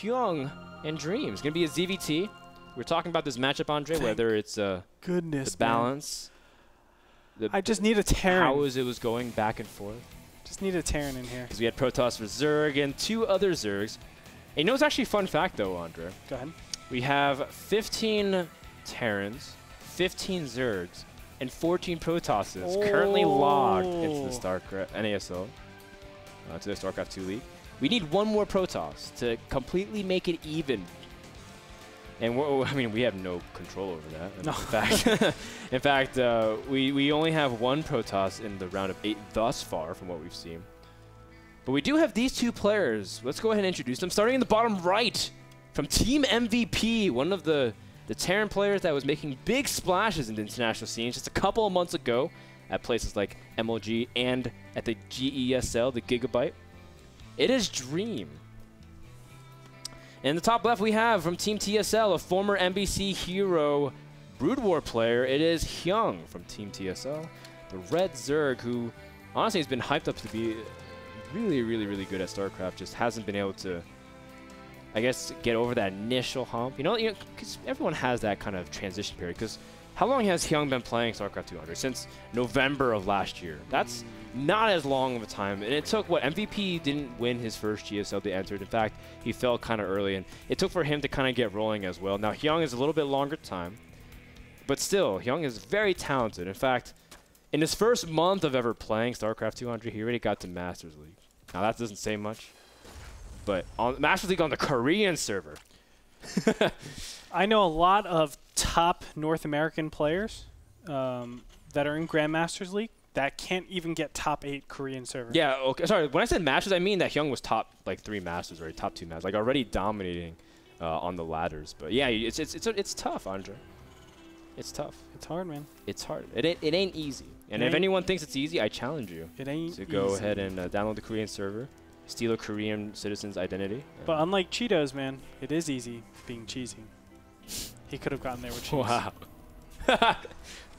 Hyun and Dream. It's going to be a ZVT. We're talking about this matchup, Andre, whether it's the balance. I just need a Terran. How it was going back and forth. Just need a Terran in here. Because we had Protoss for Zerg and 2 other Zergs. And you know, it's actually a fun fact, though, Andre. Go ahead. We have 15 Terrans, 15 Zergs, and 14 Protosses currently logged into the StarCraft NASL, to the StarCraft II League. We need 1 more Protoss to completely make it even. And I mean, we have no control over that. No. In fact, we only have 1 Protoss in the round of 8 thus far, from what we've seen. But we do have these 2 players. Let's go ahead and introduce them. Starting in the bottom right, from Team MVP, one of the Terran players that was making big splashes in the international scenes just a couple of months ago at places like MLG and at the GESL, the Gigabyte. It is Dream. In the top left, we have from Team TSL, a former NBC hero Brood War player. It is Hyun from Team TSL, the Red Zerg, who honestly has been hyped up to be really, really, really good at StarCraft. Just hasn't been able to, I guess, get over that initial hump. You know, because everyone has that kind of transition period. Because how long has Hyun been playing StarCraft 200? Since November of last year. That's not as long of a time. And it took, what, MVP didn't win his first GSL they entered. In fact, he fell kind of early. And it took for him to kind of get rolling as well. Now, Hyun is a little bit longer time. But still, Hyun is very talented. In fact, in his first month of ever playing StarCraft 200, he already got to Masters League. Now, that doesn't say much. But on Masters League on the Korean server. I know a lot of top North American players that are in Grandmasters League that can't even get top 8 Korean server. Yeah, okay. Sorry, when I said Masters, I mean that Hyun was top like 3 Masters or top 2 Masters, like already dominating on the ladders. But yeah, it's tough, Andre. It's tough. It's hard, man. It's hard. It ain't easy. And if anyone thinks it's easy, I challenge you to go ahead and download the Korean server, steal a Korean citizen's identity. But unlike Cheetos, man, it is easy being cheesy. He could have gotten there with cheese. Wow.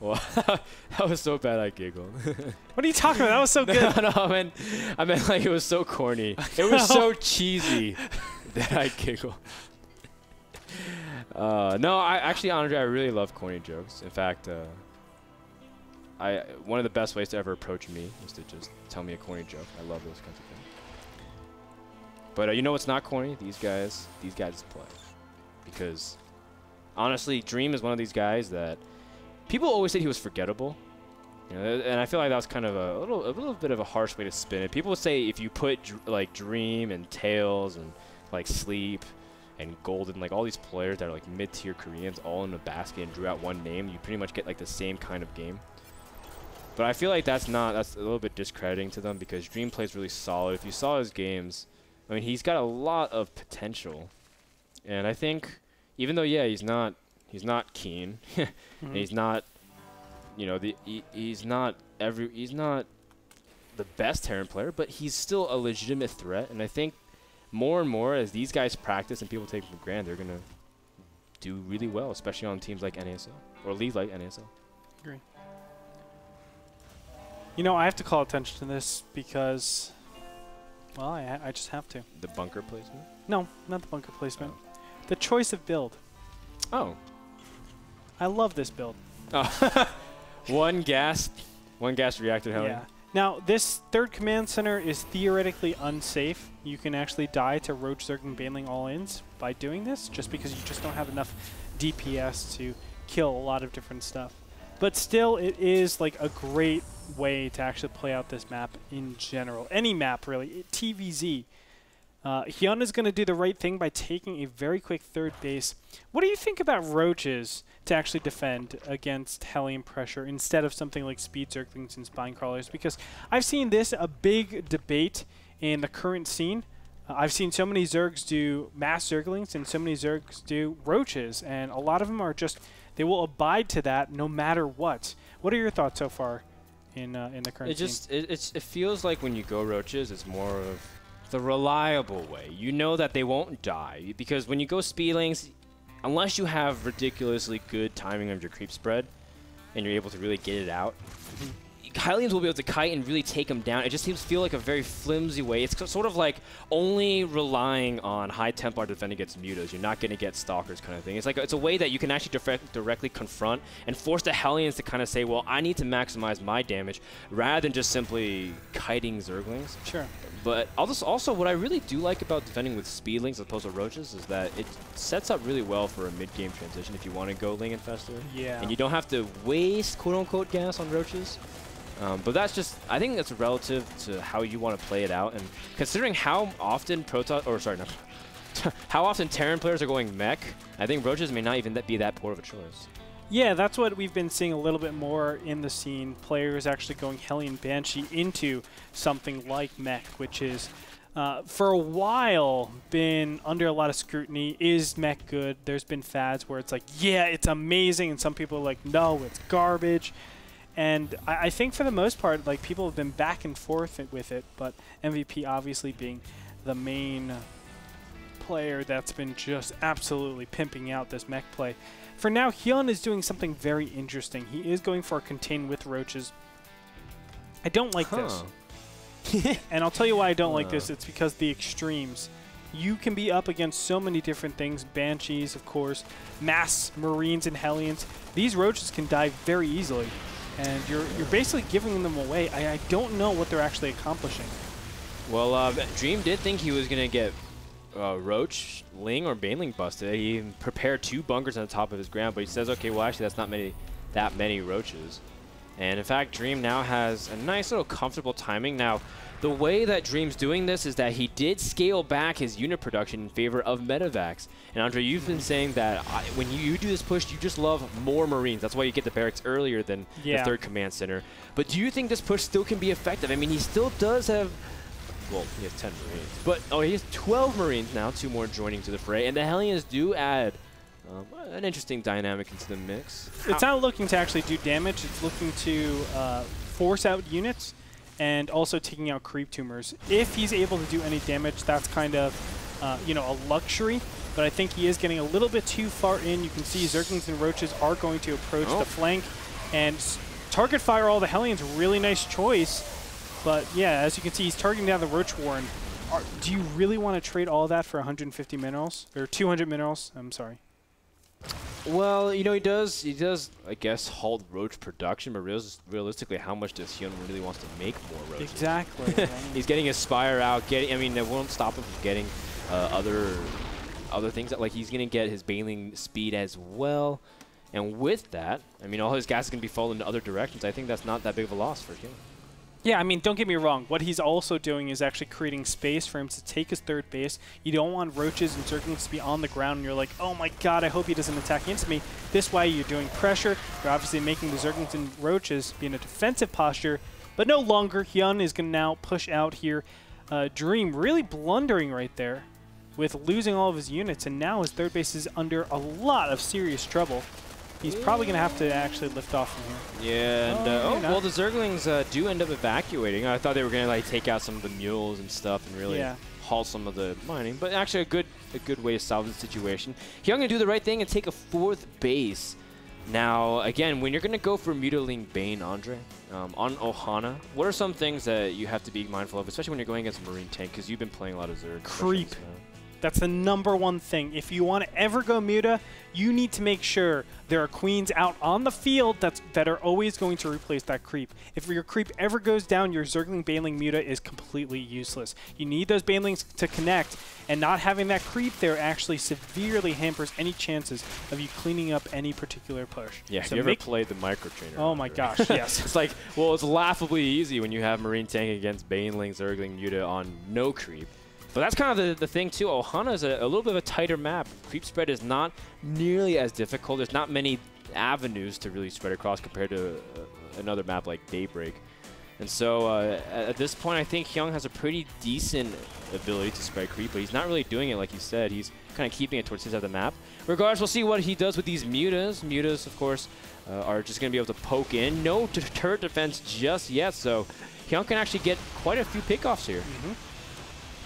Wow. That was so bad I giggled. What are you talking about? That was so good. No, I meant like it was so corny. It was so cheesy that I giggled. No, actually, Andre, I really love corny jokes. In fact, one of the best ways to ever approach me is to just tell me a corny joke. I love those kinds of things. But you know what's not corny? These guys play. Because honestly, Dream is one of these guys that people always said he was forgettable. You know, and I feel like that was kind of a little bit of a harsh way to spin it. People would say if you put like Dream and Tails and like Sleep and Golden, like all these players that are like mid-tier Koreans all in a basket and drew out one name, you pretty much get like the same kind of game. But I feel like that's a little bit discrediting to them because Dream plays really solid. If you saw his games, I mean, he's got a lot of potential. And I think even though, yeah, he's not keen, and he's not, you know, he's not the best Terran player, but he's still a legitimate threat. And I think more and more as these guys practice and people take them for granted, they're gonna do really well, especially on teams like NASL or leagues like NASL. Agree. You know, I have to call attention to this because, well, I just have to. The bunker placement? No, not the bunker placement. Oh. The choice of build. Oh. I love this build. Oh. one gas reactor heli. Yeah. Now, this third command center is theoretically unsafe. You can actually die to Roach, Zerg, and Baneling all-ins by doing this, just because you just don't have enough DPS to kill a lot of different stuff. But still, it is like a great way to actually play out this map in general. Any map, really. TVZ. Hyun is going to do the right thing by taking a very quick third base. What do you think about Roaches to actually defend against Hellion pressure instead of something like Speed Zerglings and Spine Crawlers? Because I've seen this a big debate in the current scene. I've seen so many Zergs do Mass Zerglings and so many Zergs do Roaches, and a lot of them are just, they will abide to that no matter what. What are your thoughts so far in the current scene? It feels like when you go Roaches, it's more of the reliable way. You know that they won't die, because when you go Speedlings, unless you have ridiculously good timing of your creep spread and you're able to really get it out, Hylians will be able to kite and really take him down. It just seems to feel like a very flimsy way. It's sort of like only relying on high Templar defending against mutas. You're not going to get stalkers kind of thing. It's like it's a way that you can actually directly confront and force the Hellions to kind of say, well, I need to maximize my damage rather than just simply kiting Zerglings. Sure. But also, what I really do like about defending with Speedlings as opposed to Roaches is that it sets up really well for a mid-game transition if you want to go Ling Infestor. Yeah. And you don't have to waste quote-unquote gas on Roaches. But that's just, I think that's relative to how you want to play it out. And considering how often how often Terran players are going mech, I think Roaches may not even be that poor of a choice. Yeah, that's what we've been seeing a little bit more in the scene. Players actually going Hellion Banshee into something like mech, which is, for a while, been under a lot of scrutiny. Is mech good? There's been fads where it's like, yeah, it's amazing, and some people are like, no, it's garbage. And I think for the most part, like, people have been back and forth with it, but MVP obviously being the main player that's been just absolutely pimping out this mech play. For now, Hyun is doing something very interesting. He is going for a contain with Roaches. I don't like this. And I'll tell you why I don't like this. It's because the extremes. You can be up against so many different things. Banshees, of course. Mass Marines and Hellions. These Roaches can die very easily. And you're basically giving them away. I don't know what they're actually accomplishing. Well, Dream did think he was going to get Roach, Ling, or Baneling busted. He prepared 2 bunkers on the top of his ground, but he says, okay, well, actually, that's not that many Roaches. And in fact, Dream now has a nice little comfortable timing. Now, the way that Dream's doing this is that he did scale back his unit production in favor of Medivacs. And Andre, you've been saying that when you do this push, you just love more Marines. That's why you get the barracks earlier than the 3rd Command Center. But do you think this push still can be effective? I mean, he still does have... Well, he has 10 Marines. But, he has 12 Marines now, 2 more joining to the fray. And the Hellions do add an interesting dynamic into the mix. It's not looking to actually do damage. It's looking to force out units and also taking out creep tumors. If he's able to do any damage, that's kind of, a luxury. But I think he is getting a little bit too far in. You can see Zerglings and Roaches are going to approach the flank and target fire all the Hellions. Really nice choice. But yeah, as you can see, he's targeting down the Roach Warren. Do you really want to trade all that for 150 minerals? Or 200 minerals? I'm sorry. Well, he does, I guess, halt Roach production, but realistically, how much does Hyun really wants to make more Roaches? Exactly. He's getting his Spire out, it won't stop him from getting other things. Like, he's going to get his Baneling speed as well. And with that, all his gas is going to be falling in other directions. I think that's not that big of a loss for Hyun. Yeah, don't get me wrong. What he's also doing is actually creating space for him to take his 3rd base. You don't want Roaches and Zerglings to be on the ground, and you're like, oh my god, I hope he doesn't attack into me. This way, you're doing pressure. You're obviously making the Zerglings and Roaches be in a defensive posture, but no longer. Hyun is going to now push out here. Dream really blundering right there with losing all of his units, and now his 3rd base is under a lot of serious trouble. He's probably going to have to actually lift off from here. Yeah, and well, the Zerglings do end up evacuating. I thought they were going to take out some of the mules and stuff and really halt some of the mining. But actually, a good way to solve the situation. Hyun going to do the right thing and take a 4th base. Now, again, when you're going to go for Mutilating Bane, Andre, on Ohana, what are some things that you have to be mindful of, especially when you're going against a Marine tank, because you've been playing a lot of Zerg. Creep. That's the #1 thing. If you want to ever go Muta, you need to make sure there are queens out on the field that are always going to replace that creep. If your creep ever goes down, your Zergling Baneling Muta is completely useless. You need those Banelings to connect, and not having that creep there actually severely hampers any chances of you cleaning up any particular push. Yeah, so have you ever played the Micro Trainer? Oh my gosh, yes. It's like, well, it's laughably easy when you have Marine tank against Baneling, Zergling Muta on no creep. But that's kind of the thing, too. Ohana is a little bit of a tighter map. Creep spread is not nearly as difficult. There's not many avenues to really spread across compared to another map like Daybreak. And so at this point, I think Hyun has a pretty decent ability to spread creep, but he's not really doing it like you said. He's kind of keeping it towards his side of the map. Regardless, we'll see what he does with these mutas. Mutas, of course, are just going to be able to poke in. No turret defense just yet, so Hyun can actually get quite a few pickoffs here.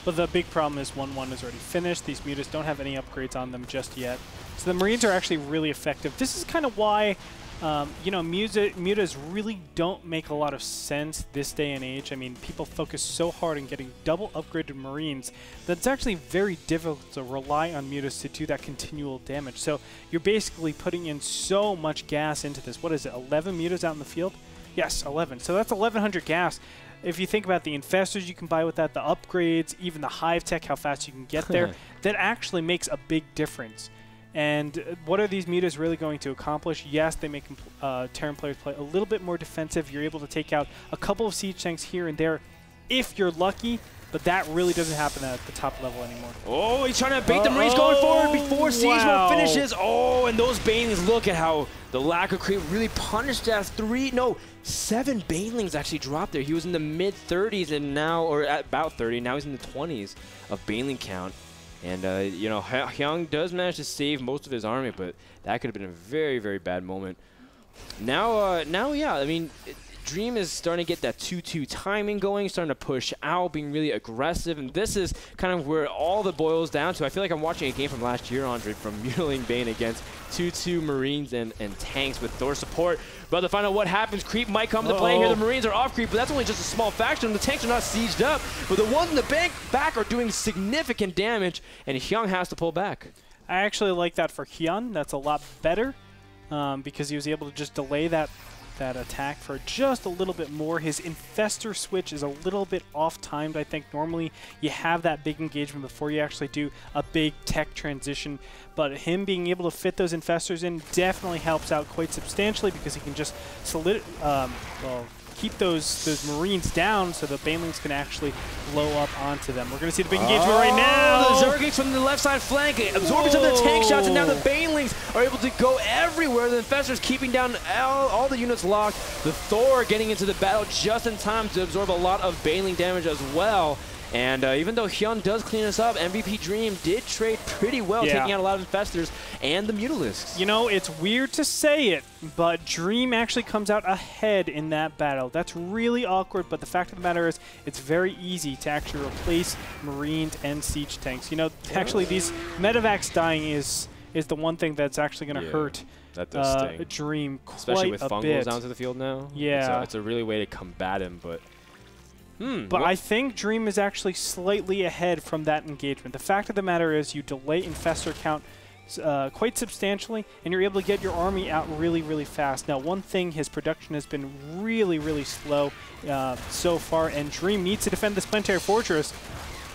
But the big problem is 1-1 is already finished. These mutas don't have any upgrades on them just yet. So the Marines are actually really effective. This is kind of why You know, mutas really don't make a lot of sense this day and age. I mean, people focus so hard on getting double upgraded Marines that it's actually very difficult to rely on mutas to do that continual damage. So you're basically putting in so much gas into this. What is it, 11 mutas out in the field? Yes, 11. So that's 1,100 gas. If you think about the infestors you can buy with that, the upgrades, even the hive tech, how fast you can get there, that actually makes a big difference. And what are these mutas really going to accomplish? Yes, they make Terran players play a little bit more defensive. You're able to take out a couple of siege tanks here and there if you're lucky, but that really doesn't happen at the top level anymore. Oh, he's trying to bait the Marines going forward before Siege Mode finishes. Oh, and those Banelings, look at how the lack of creep really punished that 7 Banelings actually dropped there. He was in the mid-30s and now, or at about 30, now he's in the 20s of Baneling count. And, you know, Hyun does manage to save most of his army, but that could have been a very, very bad moment. Now, yeah, I mean, Dream is starting to get that 2-2 timing going, starting to push out, being really aggressive, and this is kind of where all the boils down to. I feel like I'm watching a game from last year, Andre, from Mutilating Bane against 2-2 Marines and tanks with Thor support. But to find out what happens, creep might come to play here. The Marines are off creep, but that's only just a small faction. The tanks are not sieged up, but the ones in the back are doing significant damage, and Hyun has to pull back. I actually like that for Hyun. That's a lot better because he was able to just delay that attack for just a little bit more. His infestor switch is a little bit off-timed, I think. Normally, you have that big engagement before you actually do a big tech transition, but him being able to fit those infestors in definitely helps out quite substantially because he can just keep those Marines down so the Banelings can actually blow up onto them. We're going to see the big engagement right now. The Zerglings from the left side flank, absorbing some of the tank shots, and now the Banelings are able to go everywhere. The Infestors keeping down all the units locked. The Thor getting into the battle just in time to absorb a lot of Baneling damage as well. And even though Hyun does clean us up, MVP Dream did trade pretty well, taking out a lot of Infestors and the Mutalisks. You know, it's weird to say it, but Dream actually comes out ahead in that battle. That's really awkward, but the fact of the matter is it's very easy to actually replace Marines and Siege tanks. You know, actually these medevacs dying is the one thing that's actually going to hurt Dream quite especially with a Fungals bit. onto the field now. Yeah. It's a really way to combat him, but... But I think Dream is actually slightly ahead from that engagement. The fact of the matter is you delay Infestor count quite substantially, and you're able to get your army out really, really fast. Now, one thing, his production has been really, really slow so far, and Dream needs to defend this Planetary Fortress.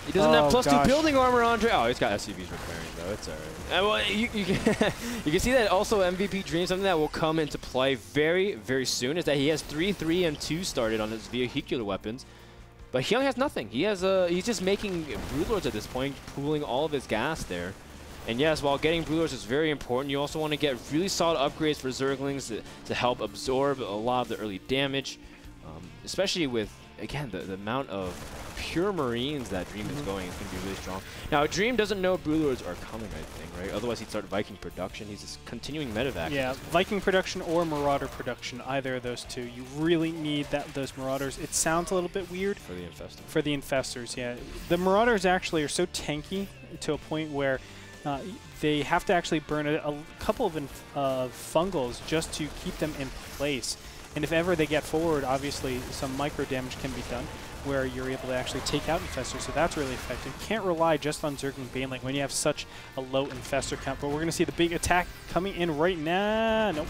He doesn't have +2 building armor, Andre. Oh, he's got SCVs repairing, though. It's all right. Well, you can see that also MVP Dream, something that will come into play very, very soon, is that he has 3, 3, and 2 started on his vehicular weapons. But Hyun has nothing. He has he's just making Broodlords at this point, pooling all of his gas there. And yes, while getting Broodlords is very important, you also want to get really solid upgrades for Zerglings to help absorb a lot of the early damage, especially with, again, the amount of pure Marines that Dream is going is going to be really strong. Now, Dream doesn't know Broodlords are coming, I think, right? Otherwise, he'd start Viking production. He's just continuing medevac. Yeah, Viking production or Marauder production, either of those two. You really need those Marauders. It sounds a little bit weird. For the Infestors. For the Infestors, yeah. The Marauders actually are so tanky to a point where they have to actually burn a couple of Fungals just to keep them in place. And if ever they get forward, obviously some micro damage can be done where you're able to actually take out Infestors, so that's really effective. Can't rely just on Zergling Baneling when you have such a low Infestor count, but we're going to see the big attack coming in right now. Nope.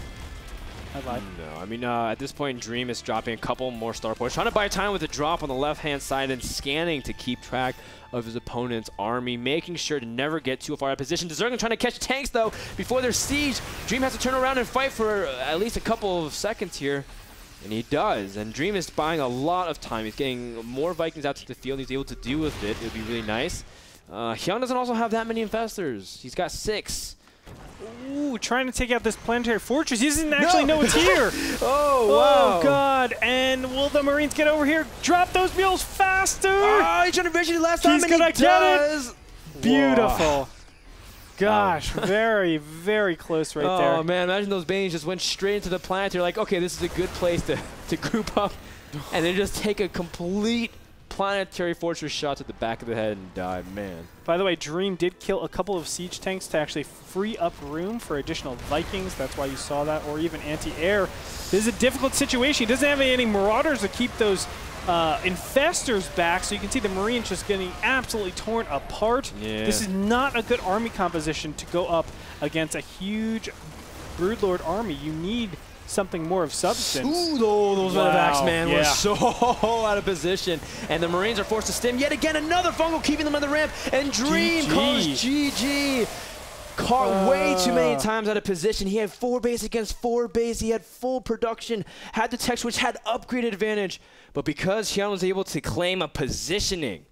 I lied. No, I mean, at this point, Dream is dropping a couple more star points, trying to buy time with a drop on the left-hand side and scanning to keep track of his opponent's army, making sure to never get too far out of position. Zergling trying to catch tanks, though, before their siege. Dream has to turn around and fight for at least a couple of seconds here. And he does, and Dream is buying a lot of time. He's getting more Vikings out to the field. He's able to deal with it. It would be really nice. Hyun doesn't also have that many Infestors. He's got 6. Ooh, trying to take out this Planetary Fortress. He doesn't actually know it's here. Oh, wow. Oh, God. And will the Marines get over here? Drop those mules faster. Oh, he's trying to vision it last time, and he does. Beautiful. Whoa. Gosh, very, very close right there. Oh, man, imagine those Banes just went straight into the planet. You're like, okay, this is a good place to group up and then just take a complete planetary fortress shot to the back of the head and died, man. By the way, Dream did kill a couple of siege tanks to actually free up room for additional Vikings. That's why you saw that, or even anti-air. This is a difficult situation. He doesn't have any Marauders to keep those infestors back, so you can see the Marines just getting absolutely torn apart. Yeah. This is not a good army composition to go up against a huge Broodlord army. You need something more of substance. Ooh, those medevacs, man, were so out of position. And the Marines are forced to stim yet again. Another fungal keeping them on the ramp. And Dream calls GG. Caught way too many times out of position. He had 4 base against 4 base. He had full production, had the tech switch, had upgrade advantage. But because Hyun was able to claim a positioning,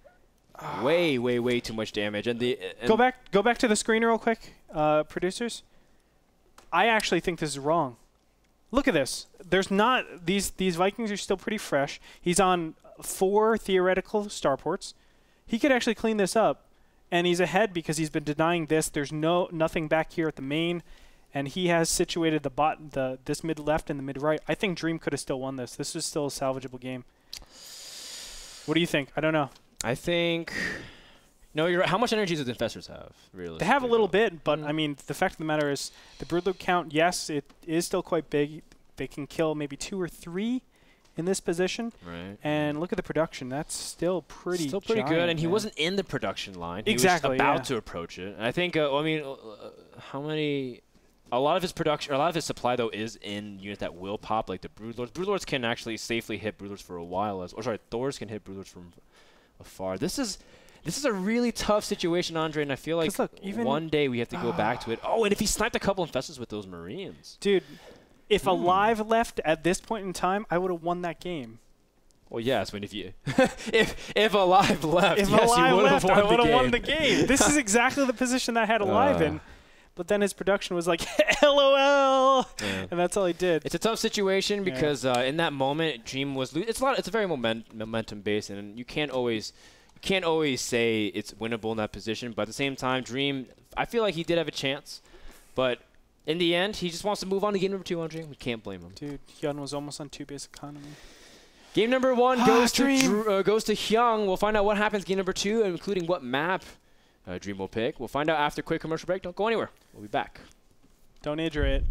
way too much damage. And go back to the screen real quick, producers. I actually think this is wrong. Look at this. There's not these Vikings are still pretty fresh. He's on 4 theoretical starports. He could actually clean this up, and he's ahead because he's been denying this. There's nothing back here at the main, and he has situated this mid left and the mid right. I think Dream could have still won this. This is still a salvageable game. What do you think? I don't know. I think. No, you're right. How much energy do the Infestors have, really? They have a little bit, but I mean, the fact of the matter is, the Broodlord count, yes, it is still quite big. They can kill maybe 2 or 3 in this position. Right. And look at the production. That's still pretty giant, good. And he man. wasn't in the production line. Exactly. He was about to approach it. And I think, I mean, how many... A lot of his production, or a lot of his supply, though, is in units that will pop, like the Broodlords. Broodlords can actually safely hit Broodlords for a while. Thors can hit Broodlords from afar. This is a really tough situation, Andre, and I feel like look, even one day we have to go back to it. Oh, and if he sniped a couple Infestors with those Marines. Dude, if Alive left at this point in time, I would have won that game. Well, yes, I mean, if you if Alive left, if yes, Alive you would left, have I would have won the game. This is exactly the position that I had Alive in. But then his production was like, LOL, and that's all he did. It's a tough situation because in that moment, Dream was it's a very momentum based, and you can't always say it's winnable in that position. But at the same time, Dream, I feel like he did have a chance, but in the end, he just wants to move on to game number 2. Andre, we can't blame him. Dude, Hyun was almost on 2 base economy. Game number 1 goes to Hyun. We'll find out what happens game number 2, including what map Dream will pick. We'll find out after a quick commercial break. Don't go anywhere. We'll be back. Don't age it.